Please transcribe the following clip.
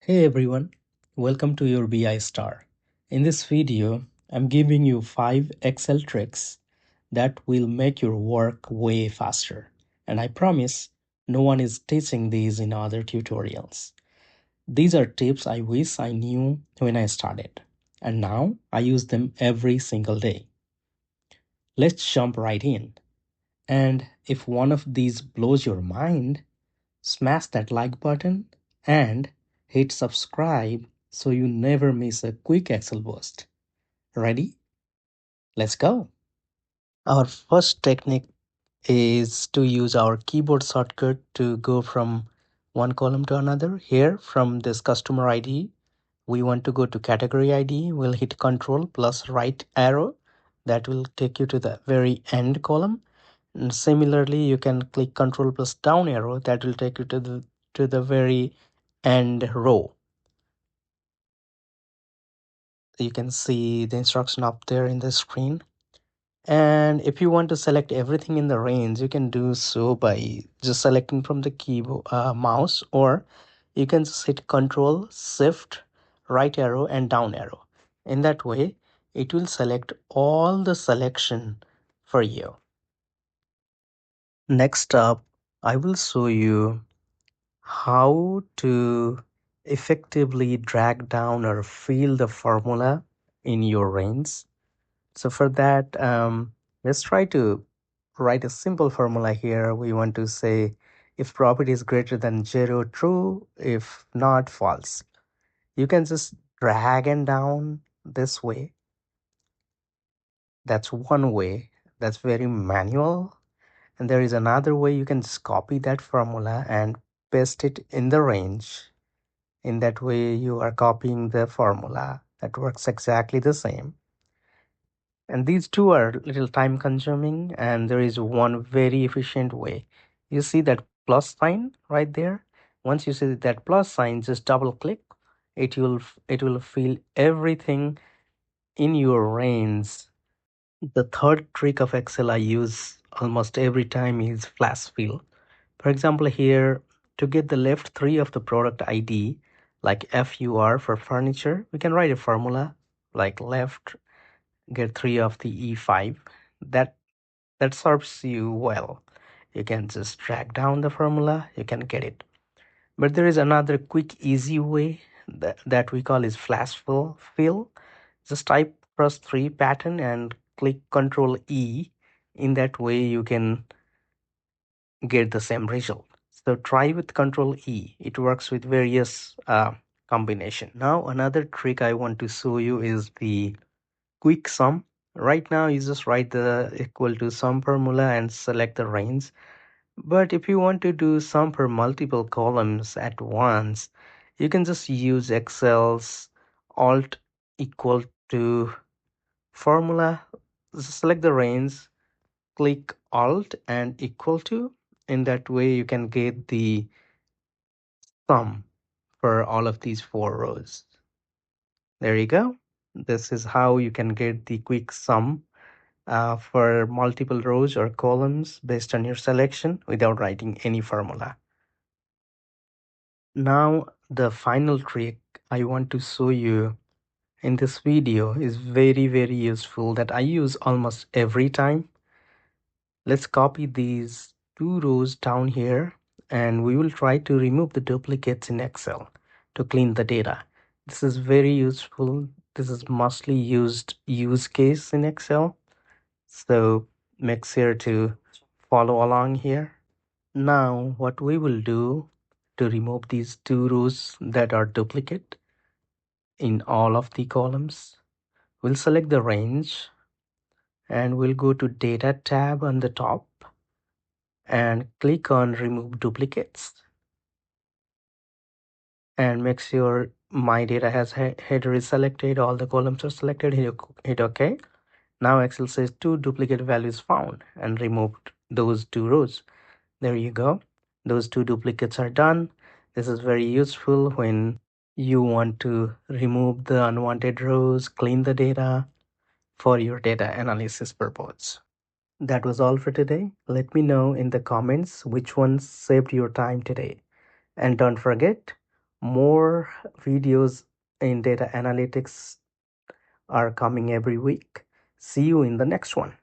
Hey everyone, welcome to your BI Star. In this video, I'm giving you 5 Excel tricks that will make your work way faster. And I promise no one is teaching these in other tutorials. These are tips I wish I knew when I started. And now I use them every single day. Let's jump right in. And if one of these blows your mind, smash that like button and hit subscribe so you never miss a quick Excel boost. Ready? Let's go. Our first technique is to use our keyboard shortcut to go from one column to another. Here from this customer ID, we want to go to category ID. We'll hit Control plus right arrow. That will take you to the very end column. And similarly, you can click Control plus down arrow. That will take you to the very end row. You can see the instruction up there in the screen. And if you want to select everything in the range, you can do so by just selecting from the keyboard mouse, or you can just hit Control Shift right arrow and down arrow. In that way, it will select all the selection for you. Next up, I will show you how to effectively drag down or fill the formula in your range. So for that, let's try to write a simple formula here. We want to say if property is greater than 0, true, if not, false. You can just drag and down this way. That's one way. That's very manual. And there is another way. You can just copy that formula and paste it in the range. In that way, you are copying the formula. That works exactly the same. And these two are a little time consuming, and there is one very efficient way. You see that plus sign right there? Once you see that plus sign, just double click. It will fill everything in your range. The third trick of Excel I use almost every time is flash fill. For example, here to get the left three of the product ID, like FUR for furniture, we can write a formula like left get 3 of the E5. That serves you well. You can just drag down the formula, you can get it. But there is another quick easy way that we call is flash fill. Just type cross 3 pattern and click Control E. In that way you can get the same result. So try with Control E. It works with various combination. Now another trick I want to show you is the quick sum. Right now you just write the equal to sum formula and select the range. But if you want to do sum for multiple columns at once, you can just use Excel's Alt equal to formula. Just select the range, click Alt and equal to. In that way you can get the sum for all of these 4 rows. There you go. This is how you can get the quick sum for multiple rows or columns based on your selection without writing any formula. Now the final trick I want to show you in this video is very useful that I use almost every time. Let's copy these 2 rows down here and we will try to remove the duplicates in Excel to clean the data. This is very useful. This is mostly used use case in Excel. So make sure to follow along here. Now what we will do to remove these 2 rows that are duplicate in all of the columns, we'll select the range and we'll go to Data tab on the top and click on Remove Duplicates and make sure My Data has header is selected, all the columns are selected. Hit OK. Now Excel says 2 duplicate values found and removed those 2 rows. There you go. Those 2 duplicates are done. This is very useful when you want to remove the unwanted rows, clean the data for your data analysis purpose. That was all for today. Let me know in the comments which one saved your time today. And don't forget, More videos in data analytics are coming every week. See you in the next one.